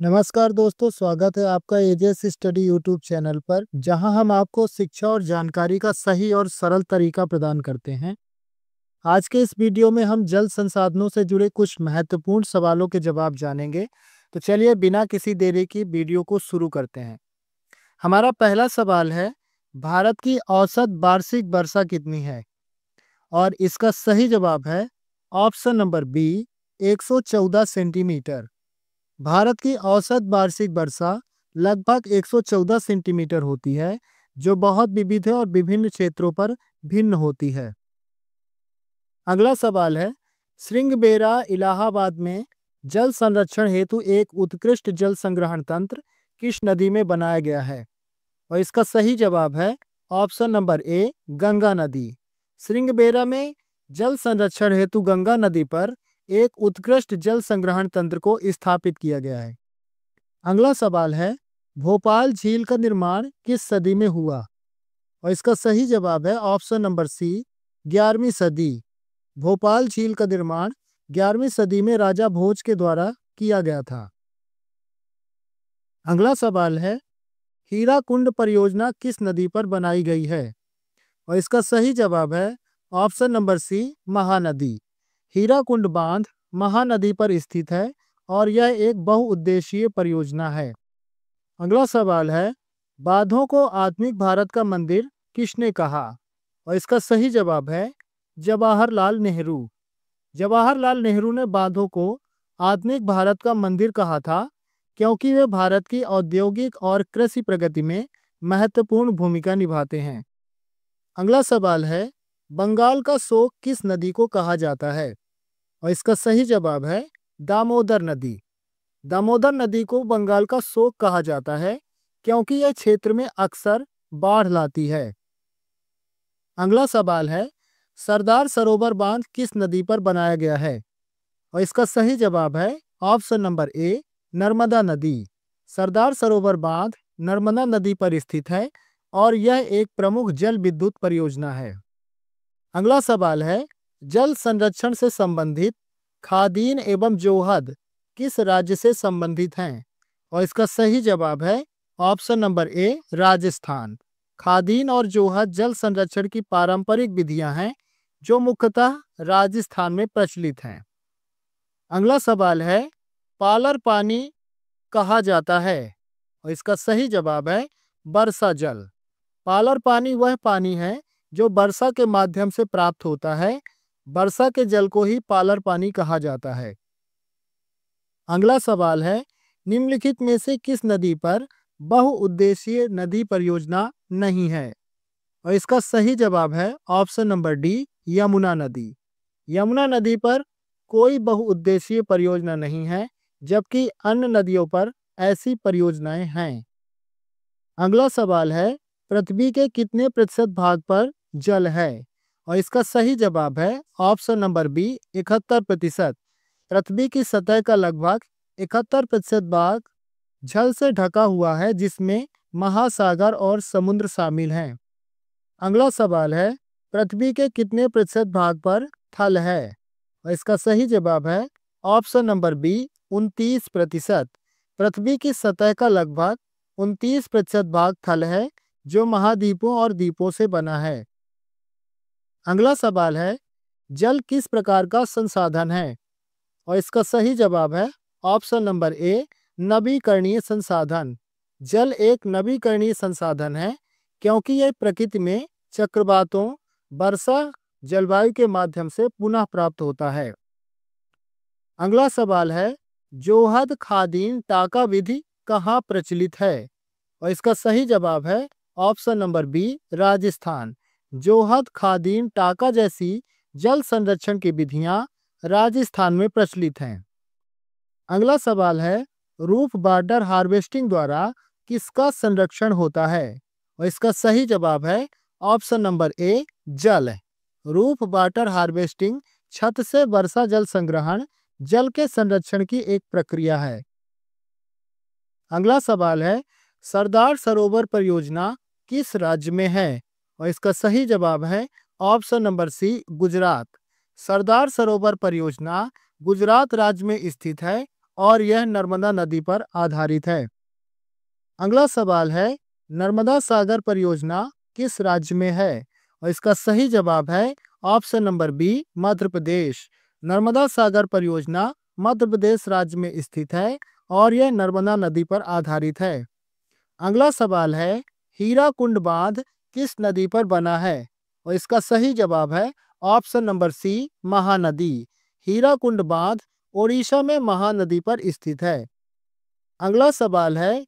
नमस्कार दोस्तों, स्वागत है आपका एजेस स्टडी यूट्यूब चैनल पर, जहां हम आपको शिक्षा और जानकारी का सही और सरल तरीका प्रदान करते हैं। आज के इस वीडियो में हम जल संसाधनों से जुड़े कुछ महत्वपूर्ण सवालों के जवाब जानेंगे। तो चलिए बिना किसी देरी की वीडियो को शुरू करते हैं। हमारा पहला सवाल है, भारत की औसत वार्षिक वर्षा कितनी है? और इसका सही जवाब है option number B, 114 centimetre. Bharat की औसत वार्षिक वर्षा लगभग 114 सेंटीमीटर होती है, जो बहुत विविध है और विभिन्न क्षेत्रों पर भिन्न होती है। अगला सवाल है, श्रृंगबेरा इलाहाबाद में जल संरक्षण हेतु एक उत्कृष्ट जल संग्रहण तंत्र किस नदी में बनाया गया है? और इसका सही जवाब है ऑप्शन नंबर ए, गंगा नदी। श्रृंगबेरा में जल संरक्षण हेतु गंगा नदी पर एक उत्कृष्ट जल संग्रहण तंत्र को स्थापित किया गया है। अगला सवाल है, भोपाल झील का निर्माण किस सदी में हुआ? और इसका सही जवाब है ऑप्शन नंबर सी, 11वीं सदी। भोपाल झील का निर्माण 11वीं सदी में राजा भोज के द्वारा किया गया था। अगला सवाल है, हीराकुंड परियोजना किस नदी पर बनाई गई है? और इसका सही जवाब है option number C, Mahanadi. Hirakud बांध महानदी पर स्थित है और यह एक बहुउद्देशीय परियोजना है। अगला सवाल है, बांधों को आधुनिक भारत का मंदिर किसने कहा? और इसका सही जवाब है जवाहरलाल नेहरू। जवाहरलाल नेहरू ने बांधों को आधुनिक भारत का मंदिर कहा था, क्योंकि वे भारत की औद्योगिक और कृषि प्रगति में महत्वपूर्ण भूमिका निभाते हैं। अगला सवाल है, बंगाल का शोक किस नदी को कहा जाता है? और इसका सही जवाब है दामोदर नदी। दामोदर नदी को बंगाल का शोक कहा जाता है, क्योंकि यह क्षेत्र में अक्सर बाढ़ लाती है। अगला सवाल है, सरदार सरोवर बांध किस नदी पर बनाया गया है? और इसका सही जवाब है ऑप्शन नंबर ए, नर्मदा नदी। सरदार सरोवर बांध नर्मदा नदी पर स्थित है और यह एक प्रमुख जल विद्युत परियोजना है। अगला सवाल है, जल संरक्षण से संबंधित खादीन एवं जोहद किस राज्य से संबंधित हैं? और इसका सही जवाब है ऑप्शन नंबर ए, राजस्थान। खादीन और जोहद जल संरक्षण की पारंपरिक विधियां हैं, जो मुख्यतः राजस्थान में प्रचलित हैं। अगला सवाल है, पालर पानी कहा जाता है? और इसका सही जवाब है वर्षा जल। पालर पानी वह पानी है जो वर्षा के माध्यम से प्राप्त होता है। वर्षा के जल को ही पालर पानी कहा जाता है। अगला सवाल है, निम्नलिखित में से किस नदी पर बहुउद्देशीय नदी परियोजना नहीं है? और इसका सही जवाब है ऑप्शन नंबर डी, यमुना नदी। यमुना नदी पर कोई बहुउद्देशीय परियोजना नहीं है, जबकि अन्य नदियों पर ऐसी परियोजनाएं हैं। अगला सवाल है, पृथ्वी के कितने प्रतिशत भाग पर जल है? और इसका सही जवाब है ऑप्शन नंबर बी, 71%। पृथ्वी की सतह का लगभग 71% भाग जल से ढका हुआ है, जिसमें महासागर और समुद्र शामिल हैं। अगला सवाल है, पृथ्वी के कितने प्रतिशत भाग पर थल है? और इसका सही जवाब है ऑप्शन नंबर बी, 29%। पृथ्वी की सतह का लगभग 29% भाग थल है, जो महाद्वीपों और द्वीपों से बना है। अगला सवाल है, जल किस प्रकार का संसाधन है? और इसका सही जवाब है ऑप्शन नंबर ए, नवीकरणीय संसाधन। जल एक नवीकरणीय संसाधन है, क्योंकि यह प्रकृति में चक्रवातों, वर्षा, जलवायु के माध्यम से पुनः प्राप्त होता है। अगला सवाल है, जोहद खादीन टाका विधि कहाँ प्रचलित है? और इसका सही जवाब है ऑप्शन नंबर बी, राजस्थान। जोहद खादीन टाका जैसी जल संरक्षण की विधियां राजस्थान में प्रचलित हैं। अगला सवाल है, रूफ वाटर हार्वेस्टिंग द्वारा किसका संरक्षण होता है? और इसका सही जवाब है ऑप्शन नंबर ए, जल। रूफ वाटर हार्वेस्टिंग छत से वर्षा जल संग्रहण, जल के संरक्षण की एक प्रक्रिया है। अगला सवाल है, सरदार सरोवर परियोजना किस राज्य में है? और इसका सही जवाब है ऑप्शन नंबर सी, गुजरात। सरदार सरोवर परियोजना गुजरात राज्य में स्थित है और यह नर्मदा नदी पर आधारित है। अगला सवाल है, नर्मदा सागर परियोजना किस राज्य में है? और इसका सही जवाब है option number B, Madhya Pradesh. Narmada सागर परियोजना मध्य प्रदेश राज्य में स्थित है और यह नर्मदा नदी पर आधारित है। अगला सवाल है, हीराकुंड बांध किस नदी पर बना है? और इसका सही जवाब है option number C, Mahanadi. Hirakud बांध ओडिशा में महानदी पर स्थित है। अगला सवाल है,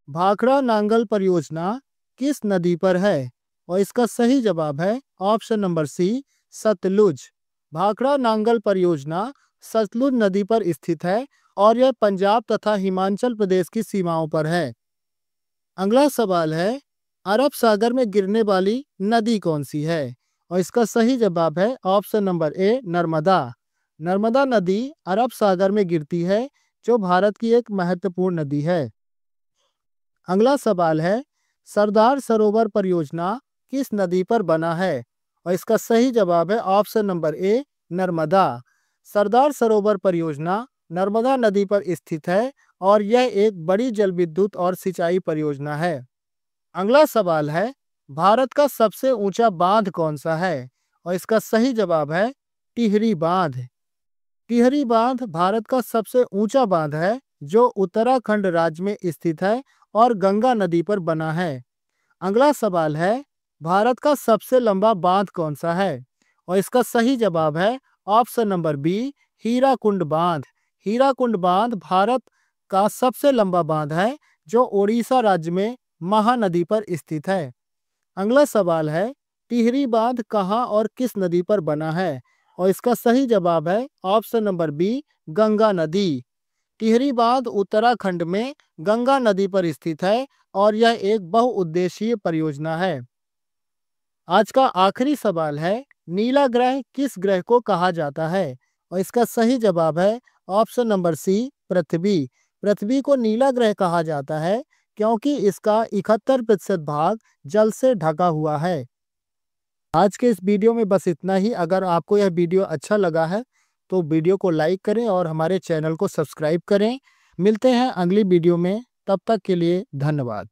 भाखड़ा नांगल परियोजना किस नदी पर है? और इसका सही जवाब है option number C, Sutlej. Bhakra Nangal परियोजना सतलुज नदी पर स्थित है और यह पंजाब तथा हिमाचल प्रदेश की सीमाओं पर है। अगला सवाल है, अरब सागर में गिरने वाली नदी कौन सी है? और इसका सही जवाब है option number A, Narmada. Narmada नदी अरब सागर में गिरती है, जो भारत की एक महत्वपूर्ण नदी है। अगला सवाल है, सरदार सरोवर परियोजना किस नदी पर बना है? और इसका सही जवाब है option number A, Narmada. Sardar Sarovar परियोजना नर्मदा नदी पर स्थित है और यह एक बड़ी जल विद्युत और सिंचाई परियोजना है। अगला सवाल है, भारत का सबसे ऊंचा बांध कौन सा है? और इसका सही जवाब है टिहरी बांध। टिहरी बांध भारत का सबसे ऊंचा बांध है, जो उत्तराखंड राज्य में स्थित है और गंगा नदी पर बना है। अगला सवाल है, भारत का सबसे लंबा बांध कौन सा है? और इसका सही जवाब है ऑप्शन नंबर बी, हीराकुंड बांध। हीराकुंड बांध भारत का सबसे लंबा बांध है, जो ओडिशा राज्य में महानदी पर स्थित है। अगला सवाल है, टिहरी बांध कहाँ और किस नदी पर बना है? और इसका सही जवाब है ऑप्शन नंबर बी, गंगा नदी। टिहरी बांध उत्तराखंड में गंगा नदी पर स्थित है और यह एक बहुउद्देशीय परियोजना है। आज का आखिरी सवाल है, नीला ग्रह किस ग्रह को कहा जाता है? और इसका सही जवाब है ऑप्शन नंबर सी, पृथ्वी। पृथ्वी को नीला ग्रह कहा जाता है क्योंकि इसका 71% भाग जल से ढका हुआ है। आज के इस वीडियो में बस इतना ही। अगर आपको यह वीडियो अच्छा लगा है तो वीडियो को लाइक करें और हमारे चैनल को सब्सक्राइब करें। मिलते हैं अगली वीडियो में, तब तक के लिए धन्यवाद।